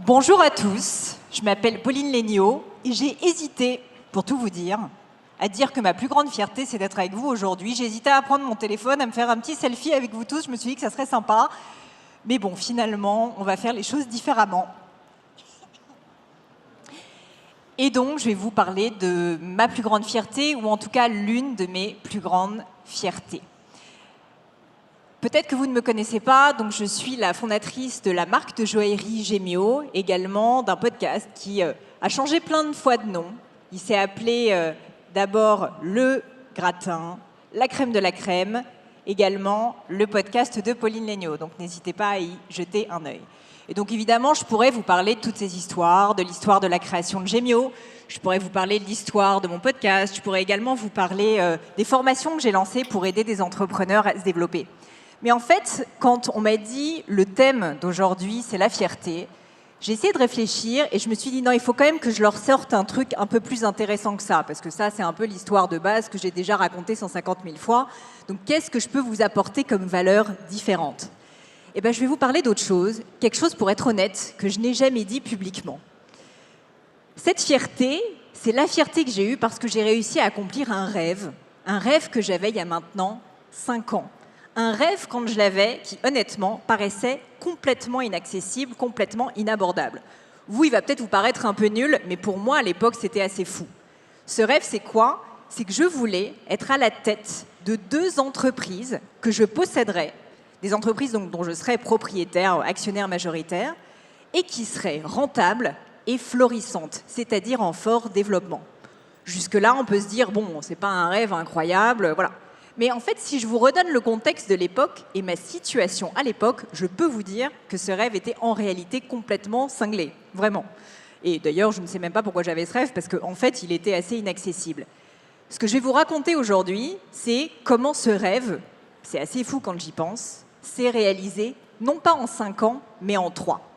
Bonjour à tous, je m'appelle Pauline Léniaud et j'ai hésité, pour tout vous dire, à dire que ma plus grande fierté, c'est d'être avec vous aujourd'hui. J'ai hésité à prendre mon téléphone, à me faire un petit selfie avec vous tous. Je me suis dit que ça serait sympa. Mais bon, finalement, on va faire les choses différemment. Et donc, je vais vous parler de ma plus grande fierté, ou en tout cas l'une de mes plus grandes fiertés. Peut-être que vous ne me connaissez pas, donc je suis la fondatrice de la marque de joaillerie Gemio, également d'un podcast qui a changé plein de fois de nom. Il s'est appelé d'abord Le Gratin, La Crème de la Crème, également le podcast de Pauline Léniaud. Donc n'hésitez pas à y jeter un œil. Et donc évidemment, je pourrais vous parler de toutes ces histoires, de l'histoire de la création de Gemio, je pourrais vous parler de l'histoire de mon podcast, je pourrais également vous parler des formations que j'ai lancées pour aider des entrepreneurs à se développer. Mais en fait, quand on m'a dit le thème d'aujourd'hui, c'est la fierté, j'ai essayé de réfléchir et je me suis dit non, il faut quand même que je leur sorte un truc un peu plus intéressant que ça, parce que ça, c'est un peu l'histoire de base que j'ai déjà racontée 150 000 fois. Donc, qu'est-ce que je peux vous apporter comme valeur différente ? Eh bien, je vais vous parler d'autre chose, quelque chose, pour être honnête, que je n'ai jamais dit publiquement. Cette fierté, c'est la fierté que j'ai eue parce que j'ai réussi à accomplir un rêve que j'avais il y a maintenant 5 ans. Un rêve, quand je l'avais, qui honnêtement paraissait complètement inaccessible, complètement inabordable. Vous, il va peut-être vous paraître un peu nul, mais pour moi, à l'époque, c'était assez fou. Ce rêve, c'est quoi ? C'est que je voulais être à la tête de 2 entreprises que je posséderais, des entreprises donc, dont je serais propriétaire, actionnaire majoritaire, et qui seraient rentables et florissantes, c'est-à-dire en fort développement. Jusque-là, on peut se dire, bon, c'est pas un rêve incroyable, voilà. Mais en fait, si je vous redonne le contexte de l'époque et ma situation à l'époque, je peux vous dire que ce rêve était en réalité complètement cinglé, vraiment. Et d'ailleurs, je ne sais même pas pourquoi j'avais ce rêve, parce qu'en fait, il était assez inaccessible. Ce que je vais vous raconter aujourd'hui, c'est comment ce rêve, c'est assez fou quand j'y pense, s'est réalisé, non pas en 5 ans, mais en 3.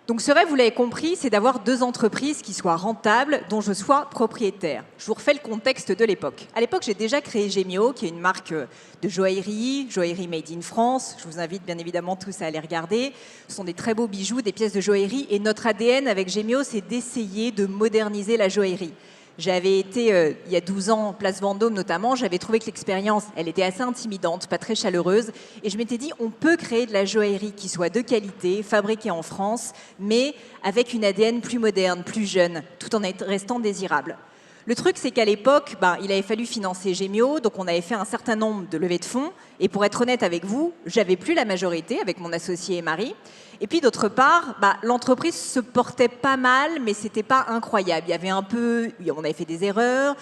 Donc ce rêve, vous l'avez compris, c'est d'avoir 2 entreprises qui soient rentables, dont je sois propriétaire. Je vous refais le contexte de l'époque. À l'époque, j'ai déjà créé Gemio, qui est une marque de joaillerie made in France. Je vous invite bien évidemment tous à aller regarder. Ce sont des très beaux bijoux, des pièces de joaillerie. Et notre ADN avec Gemio, c'est d'essayer de moderniser la joaillerie. J'avais été, il y a 12 ans, Place Vendôme notamment, j'avais trouvé que l'expérience, elle était assez intimidante, pas très chaleureuse. Et je m'étais dit, on peut créer de la joaillerie qui soit de qualité, fabriquée en France, mais avec une ADN plus moderne, plus jeune, tout en restant désirable. Le truc, c'est qu'à l'époque, il avait fallu financer Gemio, donc on avait fait un certain nombre de levées de fonds. Et pour être honnête avec vous, j'avais plus la majorité avec mon associé et Marie. Et puis d'autre part, l'entreprise se portait pas mal, mais c'était pas incroyable. Il y avait on avait fait des erreurs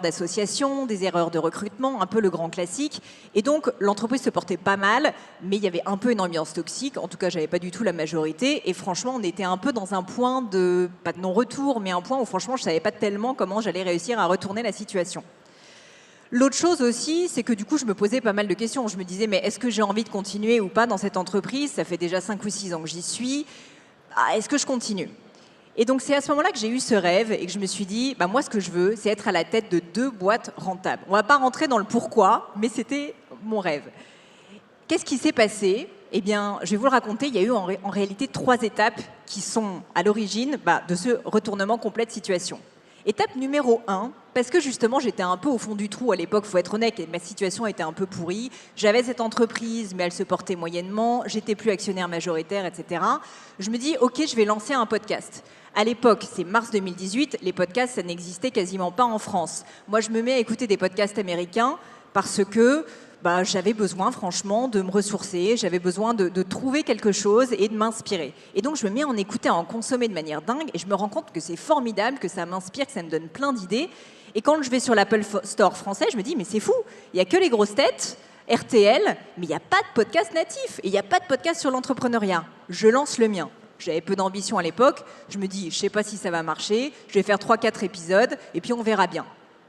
d'association, des erreurs de recrutement, un peu le grand classique. Et donc l'entreprise se portait pas mal, mais il y avait un peu une ambiance toxique. En tout cas, j'avais pas du tout la majorité. Et franchement, on était un peu dans un point de, pas de non-retour, mais un point où franchement, je savais pas tellement comment j'allais réussir à retourner la situation. L'autre chose aussi, c'est que du coup, je me posais pas mal de questions. Je me disais, mais est-ce que j'ai envie de continuer ou pas dans cette entreprise ? Ça fait déjà 5 ou 6 ans que j'y suis. Est-ce que je continue ? Et donc, c'est à ce moment-là que j'ai eu ce rêve et que je me suis dit, moi, ce que je veux, c'est être à la tête de 2 boîtes rentables. On va pas rentrer dans le pourquoi, mais c'était mon rêve. Qu'est-ce qui s'est passé ? Eh bien, je vais vous le raconter. Il y a eu en réalité 3 étapes qui sont à l'origine de ce retournement complet de situation. Étape numéro 1, parce que justement, j'étais un peu au fond du trou à l'époque, il faut être honnête, et ma situation était un peu pourrie. J'avais cette entreprise, mais elle se portait moyennement. J'étais plus actionnaire majoritaire, etc. Je me dis, OK, je vais lancer un podcast. À l'époque, c'est mars 2018, les podcasts, ça n'existait quasiment pas en France. Moi, je me mets à écouter des podcasts américains parce que j'avais besoin, franchement, de me ressourcer, j'avais besoin de trouver quelque chose et de m'inspirer. Et donc, je me mets à en écouter, à en consommer de manière dingue, et je me rends compte que c'est formidable, que ça m'inspire, que ça me donne plein d'idées. Et quand je vais sur l'Apple Store français, je me dis, mais c'est fou, il n'y a que les grosses têtes, RTL, mais il n'y a pas de podcast natif, et il n'y a pas de podcast sur l'entrepreneuriat. Je lance le mien. J'avais peu d'ambition à l'époque, je me dis, je ne sais pas si ça va marcher, je vais faire 3-4 épisodes, et puis on verra bien.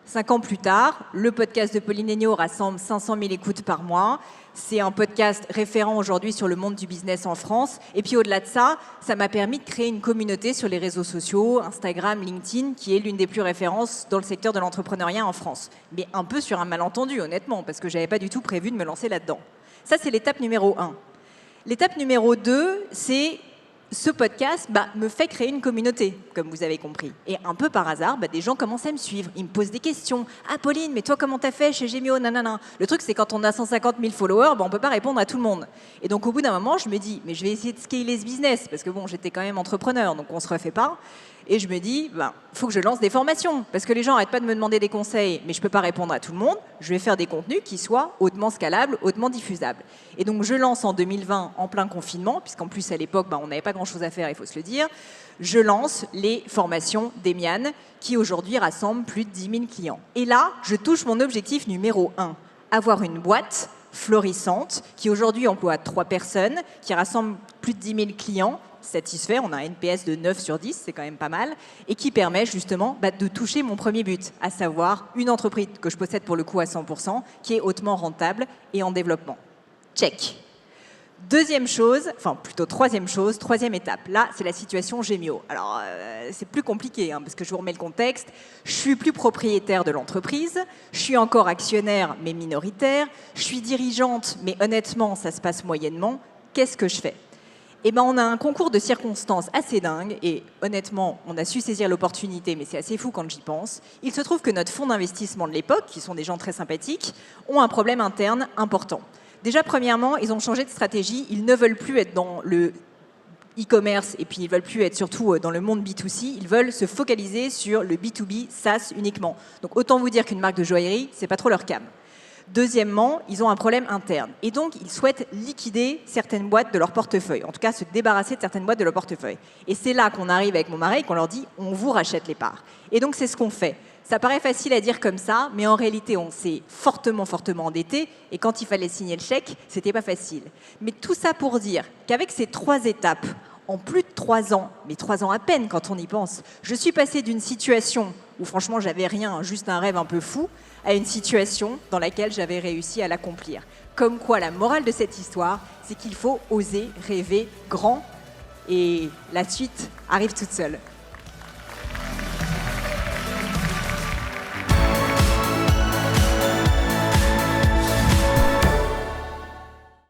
5 ans plus tard, le podcast de Pauline Léniaud rassemble 500 000 écoutes par mois. C'est un podcast référent aujourd'hui sur le monde du business en France. Et puis au-delà de ça, ça m'a permis de créer une communauté sur les réseaux sociaux, Instagram, LinkedIn, qui est l'une des plus références dans le secteur de l'entrepreneuriat en France. Mais un peu sur un malentendu, honnêtement, parce que je n'avais pas du tout prévu de me lancer là-dedans. Ça, c'est l'étape numéro 1. L'étape numéro 2, c'est ce podcast me fait créer une communauté, comme vous avez compris. Et un peu par hasard, des gens commencent à me suivre. Ils me posent des questions. « Ah, Pauline, mais toi, comment t'as fait chez Gemio ?» Nanana. Le truc, c'est quand on a 150 000 followers, on ne peut pas répondre à tout le monde. Et donc, au bout d'un moment, je me dis, mais je vais essayer de scaler ce business, parce que bon, j'étais quand même entrepreneur, donc on ne se refait pas. Et je me dis, faut que je lance des formations, parce que les gens n'arrêtent pas de me demander des conseils, mais je ne peux pas répondre à tout le monde. Je vais faire des contenus qui soient hautement scalables, hautement diffusables. Et donc, je lance en 2020, en plein confinement, puisqu'en plus, à l'époque, on n'avait pas grand-chose à faire, il faut se le dire. Je lance les formations d'Emian, qui aujourd'hui rassemblent plus de 10 000 clients. Et là, je touche mon objectif numéro 1, avoir une boîte florissante, qui aujourd'hui emploie 3 personnes, qui rassemble plus de 10 000 clients, satisfait, on a un NPS de 9 sur 10, c'est quand même pas mal, et qui permet justement de toucher mon premier but, à savoir une entreprise que je possède pour le coup à 100%, qui est hautement rentable et en développement. Check. Deuxième chose, enfin plutôt troisième chose, troisième étape, là c'est la situation Gemio. Alors c'est plus compliqué parce que je vous remets le contexte, je suis plus propriétaire de l'entreprise, je suis encore actionnaire mais minoritaire, je suis dirigeante mais honnêtement ça se passe moyennement, qu'est-ce que je fais ? On a un concours de circonstances assez dingue et honnêtement, on a su saisir l'opportunité, mais c'est assez fou quand j'y pense. Il se trouve que notre fonds d'investissement de l'époque, qui sont des gens très sympathiques, ont un problème interne important. Déjà, premièrement, ils ont changé de stratégie. Ils ne veulent plus être dans le e-commerce et puis ils ne veulent plus être surtout dans le monde B2C. Ils veulent se focaliser sur le B2B SaaS uniquement. Donc autant vous dire qu'une marque de joaillerie, c'est pas trop leur cam. Deuxièmement, ils ont un problème interne. Et donc, ils souhaitent liquider certaines boîtes de leur portefeuille. En tout cas, se débarrasser de certaines boîtes de leur portefeuille. Et c'est là qu'on arrive avec mon mari et qu'on leur dit « on vous rachète les parts ». Et donc, c'est ce qu'on fait. Ça paraît facile à dire comme ça, mais en réalité, on s'est fortement endetté. Et quand il fallait signer le chèque, c'était pas facile. Mais tout ça pour dire qu'avec ces 3 étapes, en plus de 3 ans, mais 3 ans à peine quand on y pense, je suis passée d'une situation où franchement j'avais rien, juste un rêve un peu fou, à une situation dans laquelle j'avais réussi à l'accomplir. Comme quoi la morale de cette histoire, c'est qu'il faut oser rêver grand et la suite arrive toute seule.